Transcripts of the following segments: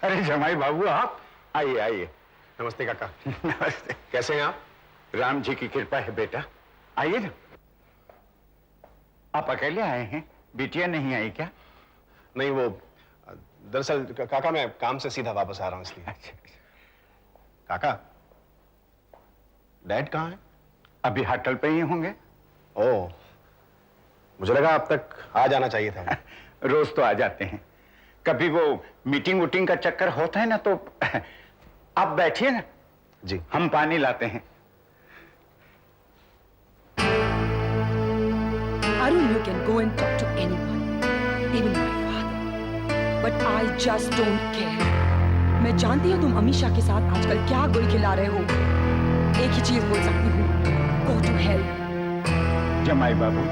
अरे जमाई बाबू आप आइए आइए। नमस्ते काका। नमस्ते। कैसे हैं आप? राम जी की कृपा है बेटा, आइए ना। आप अकेले आए हैं, बिटिया नहीं आई क्या? नहीं, वो दरअसल काका मैं काम से सीधा वापस आ रहा हूं इसलिए। अच्छा। काका, डैड कहाँ है? अभी होटल पे ही होंगे। ओह, मुझे लगा अब तक आ जाना चाहिए था। रोज तो आ जाते हैं, कभी वो मीटिंग वूटिंग का चक्कर होता है ना तो आप बैठिए ना, जी। हम पानी लाते हैं। Arun, you can go and talk to anyone, even my father. But I just don't care. मैं जानती हूँ तुम अमीशा के साथ आजकल क्या गुल खिला रहे हो। एक ही चीज बोल सकती हूँ, go to hell. जमाई बाबू।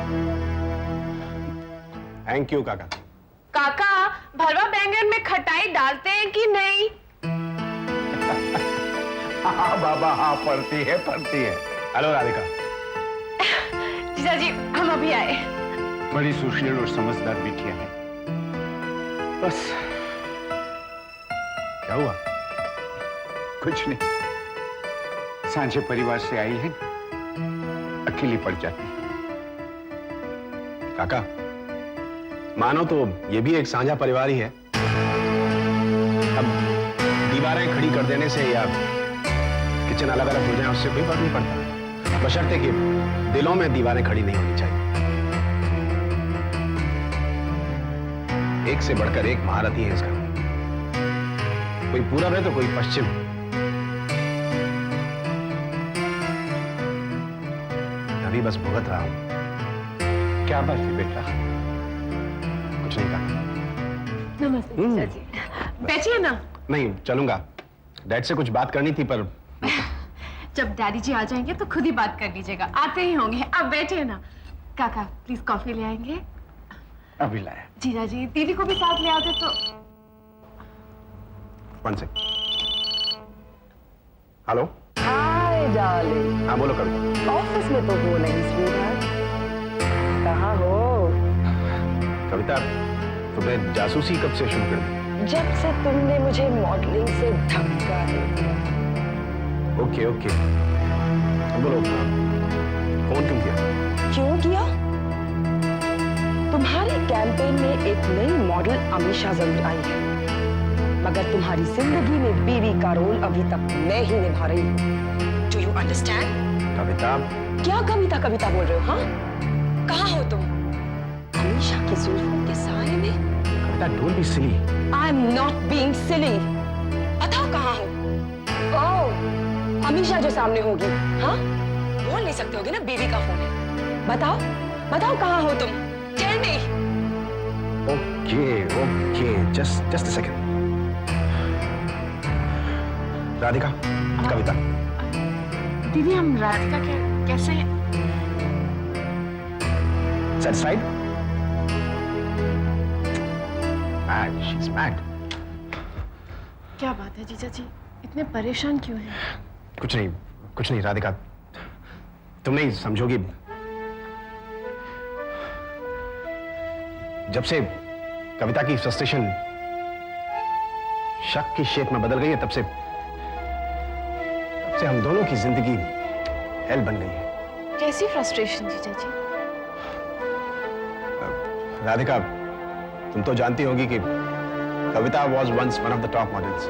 थैंक यू काका। काका, भरवा बैंगन में खटाई डालते हैं कि नहीं? हाँ बाबा, हाँ पड़ती है पड़ती है। हेलो राधिका। जीजा जी, हम अभी आए। बड़ी सुशील और समझदार बिटिया है। बस क्या हुआ? कुछ नहीं, सांझे परिवार से आई है, अकेली पड़ जाती है। काका, मानो तो ये भी एक साझा परिवार ही है। अब दीवारें खड़ी कर देने से या किचन अलग अलग हो जाए उससे कोई फर्क नहीं पड़ता, बशर्ते कि दिलों में दीवारें खड़ी नहीं होनी चाहिए। एक से बढ़कर एक महारथी है इसका, कोई पूरब है तो कोई पश्चिम। अभी बस भुगत रहा हूं। क्या बात है बेटा? कुछ नहीं कहा। नमस्ते जीजा जी। बैठिए ना। नहीं, चलूंगा। डैड से कुछ बात करनी थी पर जब डैडी जी आ जाएंगे तो खुद ही बात कर लीजिएगा, आते ही होंगे। आप बैठिए ना। काका, प्लीज कॉफी ले आएंगे? अभी लाया। जीजा जी, दीदी को भी साथ ले आते तो। वन से। हेलो। Hi darling. हाँ बोलो कविता। ऑफिस में तो हो नहीं स्वीटहार्ट, कहाँ हो? कविता, तुमने जासूसी कब से शुरू कर दी? जब से तुमने मुझे मॉडलिंग से धक्का दिया। ओके ओके, बोलो फोन क्यों किया? क्यों किया? तुम्हारे कैंपेन में एक नई मॉडल अमीशा जरूर आई है, मगर तुम्हारी जिंदगी में बीवी का रोल अभी तक मैं ही निभा रही हूँ। Do you understand? कविता। क्या कविता कविता बोल रहे हो? हाँ, कहाँ हो तुम? अमीशा की जुल्फों के साए में? Kavita, don't be silly. I am not being silly. बताओ कहाँ हो? ओह, अमीशा जो सामने होगी। हाँ, बोल नहीं सकते होगे ना, बीवी का फोन है। बताओ बताओ कहाँ हो तुम? Tell me. Okay okay, just a second. Radhika, Kavita. दीदी, हम राधिका के कैसे? Satisfied? Mad, she's mad. क्या बात है जीजा जी, इतने परेशान क्यों हैं? कुछ नहीं राधिका, तुम नहीं समझोगी। जब से कविता की फ्रस्ट्रेशन शक की शेप में बदल गई है, तब से हम दोनों की जिंदगी हेल बन गई है। कैसी फ्रस्ट्रेशन जीजा जी? राधिका, तुम तो जानती होगी कि Kavita was once one of the top models,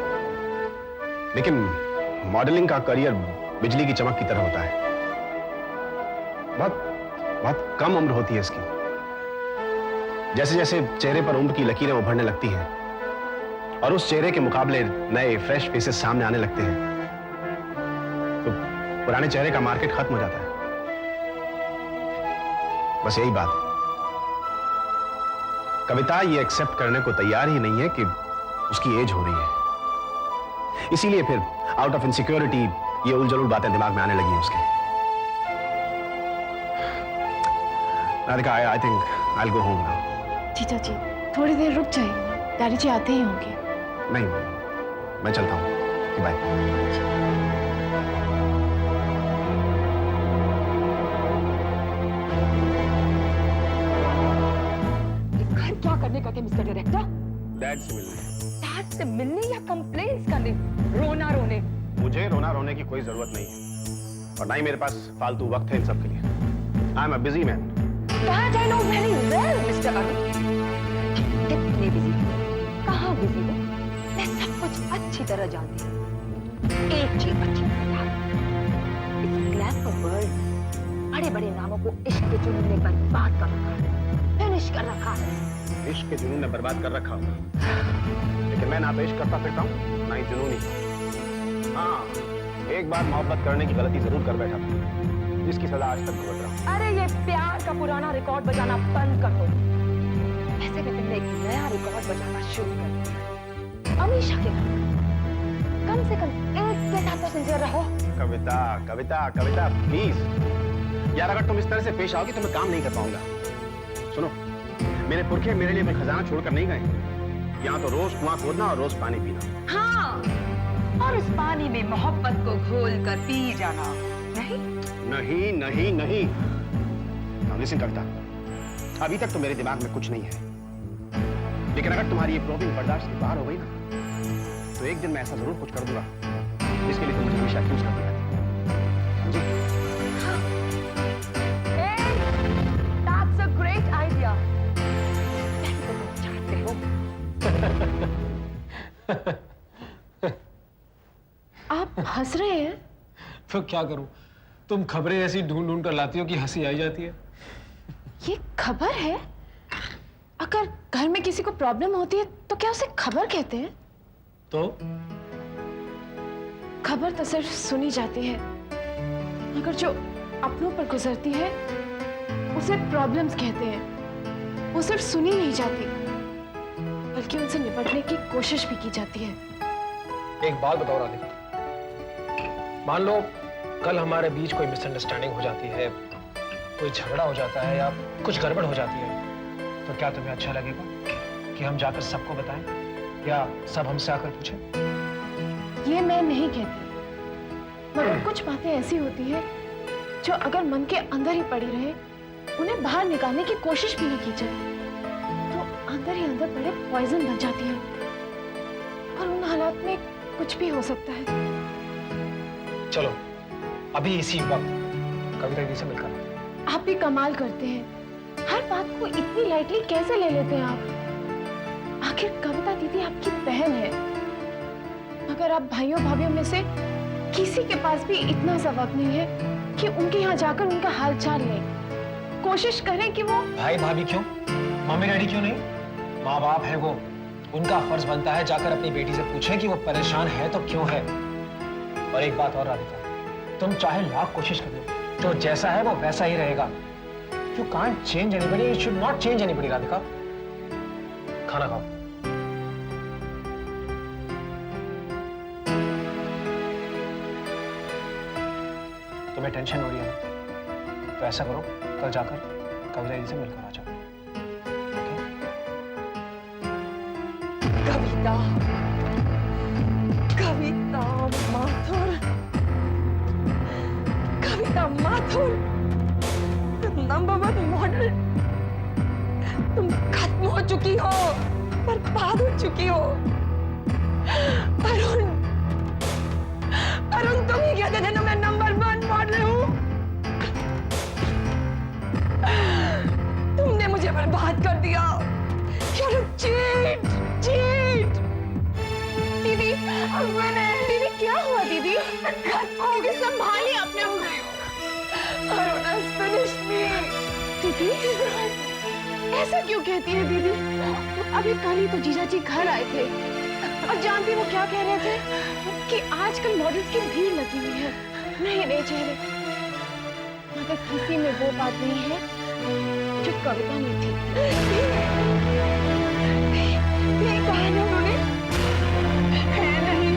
लेकिन मॉडलिंग का करियर बिजली की चमक की तरह होता है। बहुत कम उम्र होती है इसकी। जैसे जैसे चेहरे पर उम्र की लकीरें उभरने लगती हैं और उस चेहरे के मुकाबले नए फ्रेश फेसेस सामने आने लगते हैं, तो पुराने चेहरे का मार्केट खत्म हो जाता है। बस यही बात है। कविता ये एक्सेप्ट करने को तैयार ही नहीं है कि उसकी एज हो रही है, इसीलिए फिर आउट ऑफ इनसिक्योरिटी ये उलझुल बातें दिमाग में आने लगी हैं उसके। Radhika, I think I will go home now. जीजा जी, थोड़ी देर रुक जाइए ना, डैडी जी आते ही होंगे। नहीं, मैं चलता हूँ। बाय। क्या करने का क्या मिस्टर डायरेक्टर? डैड से मिलने। डैड से मिलने या कंप्लेंट्स करने, रोना रोने? मुझे रोना रोने की कोई जरूरत नहीं है और ना ही मेरे पास फालतू वक्त है इन सब के लिए। I am a busy man. That I know very well, Mr. Arun. कितने बिजी हो, कहाँ बिजी हो, मैं सब कुछ अच्छी तरह जानती हूँ। एक चीज अच्छी तरह, इस ग्लैमर वर्ल्ड बड़े बड़े नामों को इश्क के जुनून ने बर्बाद कर रखा है, फिनिश कर रखा है। इश्क के जुनून ने बर्बाद कर रखा होगा, लेकिन मैं ना तो इश्क करता फिरता हूँ ना ही जुनूनी। हाँ, एक बार मोहब्बत करने की गलती जरूर कर बैठा था, जिसकी सजा आज तक भुगत रहा हूँ। अरे ये प्यार का पुराना रिकॉर्ड बजाना बंद कर दो। ऐसे भी तुमने एक नया रिकॉर्ड बजाना शुरू कर दिया। अमीशा के घर कम से कम एक के साथ तो सिंसियर रहो। कविता कविता कविता प्लीज यार, अगर तुम इस तरह से पेश आओगी तो मैं काम नहीं कर पाऊंगा। सुनो, मेरे पुरखे मेरे लिए कोई खजाना छोड़कर नहीं गए। यहाँ तो रोज कुआं खोदना और रोज पानी पीना। हाँ, और उस पानी में मोहब्बत को घोल कर पी जाना। नहीं नहीं नहीं नहीं। लिसन कविता, अभी तक तो मेरे दिमाग में कुछ नहीं है, लेकिन अगर तुम्हारी ये प्रॉब्लम बर्दाश्त से बाहर हो गई ना, तो एक दिन मैं ऐसा जरूर कुछ कर दूंगा जिसके लिए तुम मुझे हमेशा एक्यूज करती रहती। समझी? That's a great idea. तुम चाहते हो? आप हंस रहे हैं? तो क्या करूं, तुम खबरें ऐसी ढूंढ ढूंढ कर लाती हो कि हंसी आई जाती है। ये खबर है? अगर घर में किसी को प्रॉब्लम होती है तो क्या उसे खबर कहते हैं? तो खबर तो सिर्फ सुनी जाती है, मगर जो अपनों पर गुजरती है उसे प्रॉब्लम्स कहते हैं। वो सिर्फ सुनी नहीं जाती, बल्कि उनसे निपटने की कोशिश भी की जाती है। एक बात बताओ राधिका, मान लो कल हमारे बीच कोई मिसअंडरस्टैंडिंग हो जाती है, कोई झगड़ा हो जाता है या कुछ गड़बड़ हो जाती है, तो क्या तुम्हें अच्छा लगेगा कि हम जाकर सबको बताएं या सब हमसे आकर पूछें? ये मैं नहीं कहती, मगर कुछ बातें ऐसी होती है जो अगर मन के अंदर ही पड़ी रहे, उन्हें बाहर निकालने की कोशिश भी न की जाए, तो अंदर ही अंदर पड़े पॉइजन बन जाती है और उन हालात में कुछ भी हो सकता है। चलो अभी इसी वक्त कविता दीदी से मिलकर आते हैं। आप भी कमाल करते हैं, हर बात को इतनी लाइटली कैसे ले लेते हैं आप? आखिर कविता दीदी आपकी बहन है, मगर आप भाइयों भाभीयों में से किसी के पास भी इतना सा वक्त नहीं है कि उनके यहाँ जाकर उनका हालचाल लें, कोशिश करें कि वो। भाई भाभी क्यों, मम्मी डैडी क्यों नहीं? माँ बाप है वो, उनका फर्ज बनता है जाकर अपनी बेटी से पूछें कि वो परेशान है तो क्यों है। और एक बात और राधिका, तुम चाहे लाख कोशिश कर लो, जो जैसा है वो वैसा ही रहेगा। You can't change anybody, you should not change anybody, Radhika. खाना खाओ। तुम्हें टेंशन हो रही है ना, तो ऐसा करो, कल जाकर कविता दीदी से मिलकर आ जाओ। कविता, कविता माथुर, कविता माथुर, नंबर 1 मॉडल। तुम खत्म हो चुकी हो, बर्बाद हो चुकी हो। अरुण, अरुण तुम ही कहते थे ना मैं नंबर 1 मॉडल हूँ। तुमने मुझे बर्बाद कर दिया। You're a cheat, cheat। दीदी, दीदी क्या हुआ दीदी? दीदी संभालिए अपने आप को। Arun has finished me। दीदी, ऐसा क्यों कहती है दीदी? अभी कल ही तो जीजा जी घर आए थे और जानती वो क्या कह रहे थे कि आजकल मॉडल्स की भीड़ लगी हुई है, नए नए चेहरे, मगर किसी में वो बात नहीं है जो कविता में थी। यही कहा ना उन्होंने, है नहीं?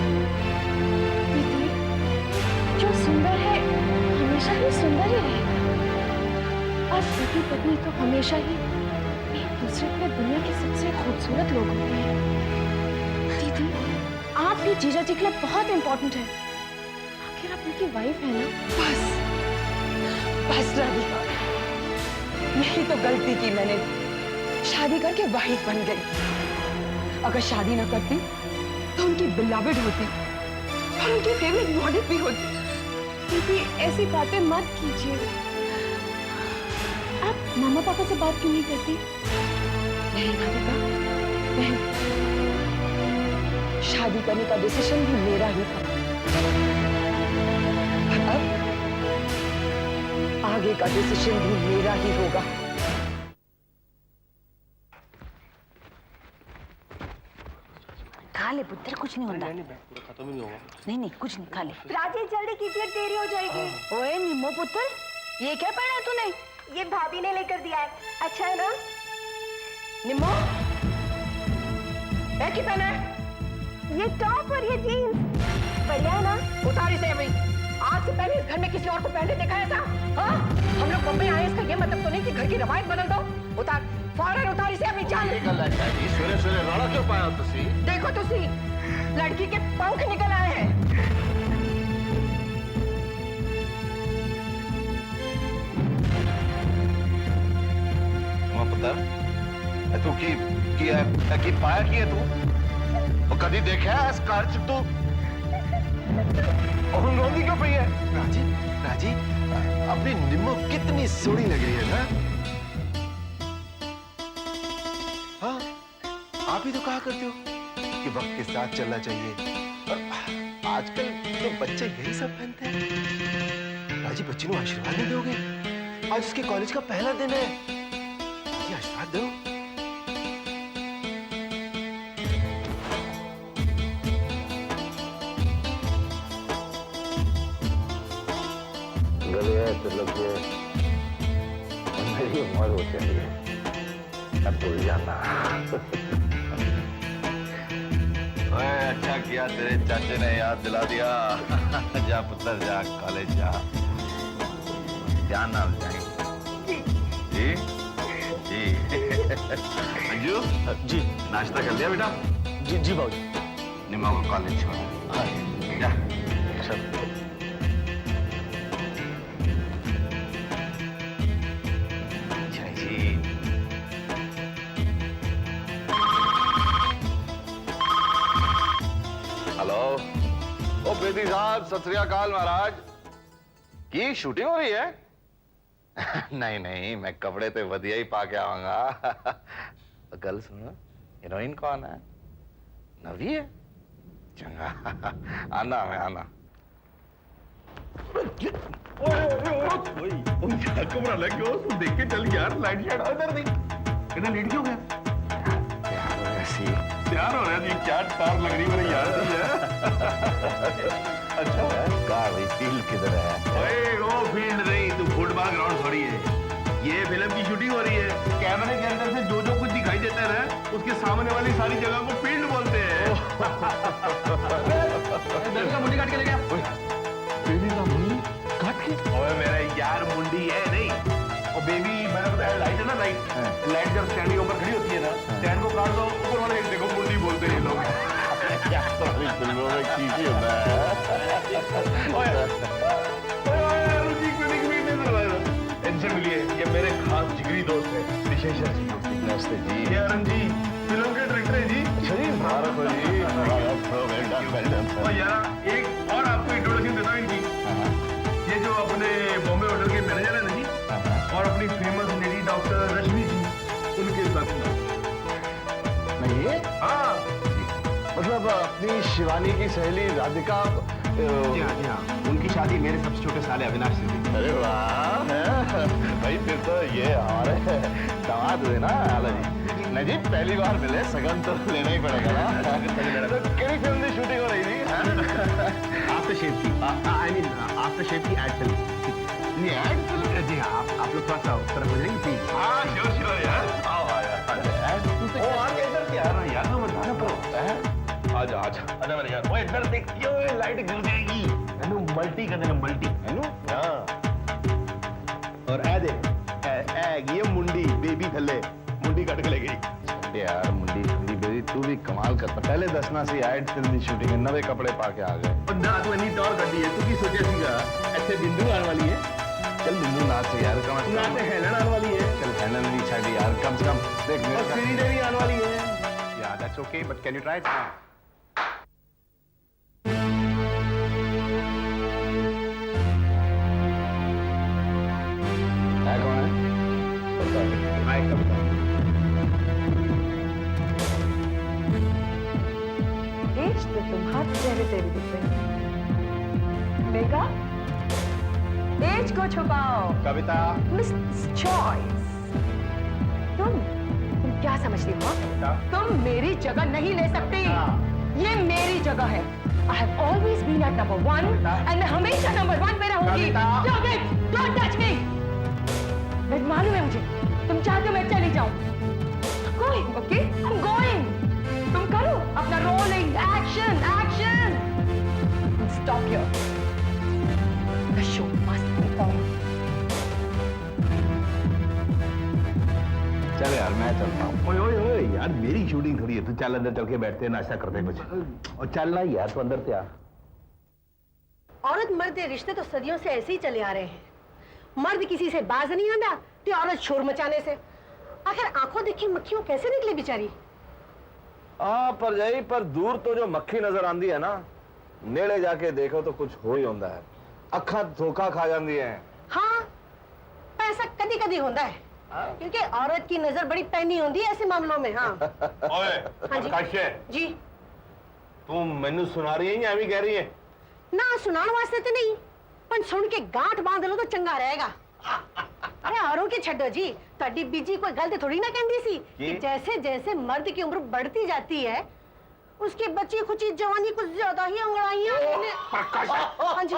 दीदी, जो सुंदर है हमेशा ही सुंदर ही रहेगा, और पति पत्नी तो हमेशा ही एक दूसरे के दुनिया के सबसे खूबसूरत लोग होते हैं। दीदी, आप भी जीजा जी के लिए बहुत इंपॉर्टेंट है, आखिर आप उनकी वाइफ है ना। बस, बस राधिका, यही तो गलती की मैंने, शादी करके वाइफ बन गई। अगर शादी ना करती तो उनकी बिलाविड होती और उनकी फेवरेट मॉडल भी होती। दीदी ऐसी बातें मत कीजिए। आप मामा पापा से बात क्यों नहीं करती? नहीं राधिका, नहीं। शादी करने का डिसीजन भी मेरा ही था। और अब आगे का डिसीजन भी मेरा ही होगा। खा ले पुत्र, कुछ नहीं होता। नहीं नहीं कुछ नहीं, खा ले। राजेश जल्दी कीजिए, देरी हो जाएगी। ओए निम्मो पुत्र, ये क्या पहना है तूने? ये भाभी ने लेकर दिया है, अच्छा है ना? निम्मो, एक ही पहना है? ये टॉप और ये जीन्स बढ़िया है ना? उतारी से अभी। आज से पहले इस घर में किसी और को पहनते देखा है था? हाँ? हम लोग बम्बई आए, इसका ये मतलब तो नहीं कि घर की रवायत बदल दो। उतार, फौरन उतारी से अभी जान। सवेरे सवेरे रोड़ा क्यों पाया तुसी? देखो तुसी, लड़की के पंख निकल आए हैं। पुत्र, तू की पाया की है तू? वो कभी देखा है स्कार्च तू? और रोंदी क्यों पई है? राजी, अपनी निम्मो कितनी सोहनी लग रही है ना? हाँ, आप ही तो कहा करते हो कि वक्त के साथ चलना चाहिए। और आजकल तो बच्चे यही सब पहनते हैं। राजी, बच्ची को आशीर्वाद नहीं दोगे? आज उसके कॉलेज का पहला दिन है। राजी, आशीर्वाद दो। मेरी उम्र हो चली है, अब भूल जाना। अच्छा किया तेरे चाचे ने याद दिला दिया। जा पुत्र जा, कॉलेज जा, ध्यान ना जाएंगे। जी जी अंजू जी, नाश्ता कर लिया बेटा? जी जी बाबूजी। निम्मा को कॉलेज छोड़। हाँ जा। अच्छा जी। हेलो, ओ बेदी साहब, सत श्री अकाल महाराज। की शूटिंग हो रही है? नहीं नहीं, मैं कपड़े तो वधिया ही पा के आऊंगा। गल सुनो, हीरोइन कौन है? नवी है? चंगा, आना मैं आना। कमरा लग गया, तू देख के चल यार। लाइट शाइट इधर देख, इधर लेट क्यों गया? तैयार हो रहा है? क्या टार लग रही मेरे यार। अच्छा भाई, फील्ड किधर है? ओए वो फील्ड नहीं, तू फुटबॉल ग्राउंड थोड़ी है। ये फिल्म की शूटिंग हो रही है। कैमरे के अंदर से जो जो कुछ दिखाई देता है ना, उसके सामने वाली सारी जगह को फील्ड बोलते हैं। मुंडी काट के ले गया। बेबी का मुंडी काट के? ओए मेरा यार, मुंडी है नहीं, और बेबी मैंने बताया लाइट है ना, लाइट जब स्टैंड के ऊपर खड़ी होती है ना, स्टैंड को काट दो, ऊपर वाले देखो मुंडी बोलते हैं लोग। फिल्मों में की होता है। इनसे मिलिए, ये मेरे खास जिगरी दोस्त है, विशेषर जी। नमस्ते जी। ये अरुण जी, फिल्म के डायरेक्टर है जी। अच्छा जी, भारत हो जी। और यार एक और आपको इंट्रोडक्शन देता हूँ इनकी। ये जो अपने बॉम्बे होटल के मैनेजर है ना जी, और अपनी फेमस लेडी डॉक्टर रश्मि जी, उनके साथ। नहीं, हाँ मतलब अपनी शिवानी की सहेली राधिका। जी हाँ, उनकी शादी मेरे सबसे छोटे साले अविनाश से थी। अरे वाह भाई, फिर तो ये हमारे दामाद हुए ना आला जी। नहीं जी, पहली बार मिले, सगन तो लेना ही पड़ेगा ना। तो केड़ी फिल्म की शूटिंग हो रही थी? आफ्टर शेव की, आई मीन आफ्टर शेव की एड फिल्म। ये एड फिल्म? जी हाँ, आप लोग थोड़ा सा तरफ हो जाएंगे प्लीज। हाँ श्योर यार, आओ आगे इधर क्या है यार, मैं बताना पड़ो। आजा आजा आजा मेरे यार। वो इधर देख, ये लाइट गिर जाएगी। एनु मल्टी कर देना, मल्टी। एनु हाँ। और ए देख, ये मुंडी बेबी थल्ले मुंडी काट के ले गई यार। मुंडी बेबी, तू भी कमाल करता। पहले दसना सी एड फिल्म की शूटिंग है, नवे कपड़े पा के आ गए। और ना तू इतनी टॉर कर दी है, तू की सोचा सीगा ऐसे बिंदु आने वाली है? चल बिंदु नाच से यार, कम से ना कम तो हेलन आने वाली है। चल हेलन नहीं छाड़ी यार, कम से कम देख और मेरे श्रीदेवी आने वाली है। याद That's okay, but can you try it now? है कौन है? Hi, कविता। एज तो तुम हाथ चेहरे तेरे दिख रहे हैं। मेघा, एज को छुपाओ। कविता। Miss choice. तुम क्या समझती हो? तुम मेरी जगह नहीं ले सकती। ये मेरी जगह है। I have always been at number 1 and मैं हमेशा नंबर 1 पे रहूंगी। Stop it! Don't touch me! मैं मालूम है मुझे, तुम चाहते हो मैं चली जाऊं। Going, okay? I'm going. तुम करो अपना rolling action, action. Stop here. The show must go on. चल यार मैं चलता हूँ। ओए ओए ओए यार, मेरी शूटिंग थोड़ी है, तू चल अंदर चल के बैठते हैं, नाश्ता करते हैं कुछ। और चलना ही यार, तू अंदर से आ। औरत मर्द के रिश्ते तो सदियों से ऐसे ही चले आ रहे हैं। मर्द किसी से बाज नहीं आंदा तो औरत शोर मचाने से। आखिर आंखों देखी मक्खियों कैसे निकली बेचारी। पर जाई पर दूर तो जो मक्खी नजर आंदी है ना, नेड़े जाके देखो तो कुछ हो ही होता है। अखा धोखा खा जाती है। हाँ, पर ऐसा कदी कदी होता है, क्योंकि औरत की नजर बड़ी पैनी होती है ऐसे मामलों में। हाँ ओए हाँ जी। काशे, जी तू मैनू सुना रही है या भी कह रही है? ना सुनाने वास्ते तो नहीं, पर सुन के गांठ बांध लो तो चंगा रहेगा। अरे औरों की छड्डो जी, तड़ी बीजी कोई गलत थोड़ी ना कहती सी कि जैसे जैसे मर्द की उम्र बढ़ती जाती है उसकी बच्ची खुची जवानी कुछ ज्यादा ही अंगड़ाइयां। हाँ जी।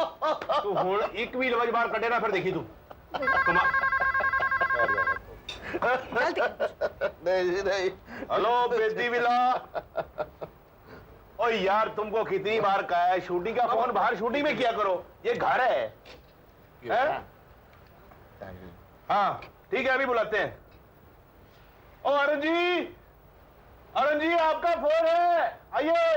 तू हुण एक भी लवज बार कटे ना, फिर देखी तू। नहीं नहीं। Hello Bedi villa. ओ यार, तुमको कितनी बार कहा है शूटिंग का फोन बाहर शूटिंग में किया करो, ये घर है? हाँ ठीक है, अभी बुलाते हैं। ओ अरुण जी आपका फोन है, आइए।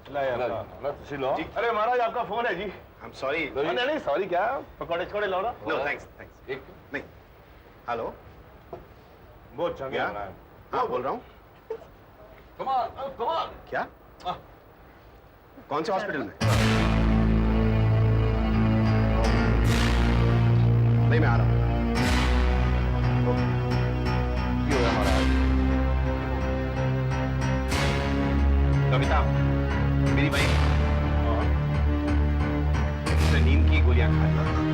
अरे महाराज आपका फोन है जी। I'm sorry. नहीं सॉरी, क्या पकौड़े छोड़े लो ना। No, thanks. एक नहीं। हेलो, बहुत अच्छा क्या? हाँ बोल रहा हूँ। कमाल। क्या? कौन से हॉस्पिटल में? नहीं, मैं आ रहा हूँ। क्यों है महाराज? कविता, मेरी वाइफ नींद की गोलियां खा रही है।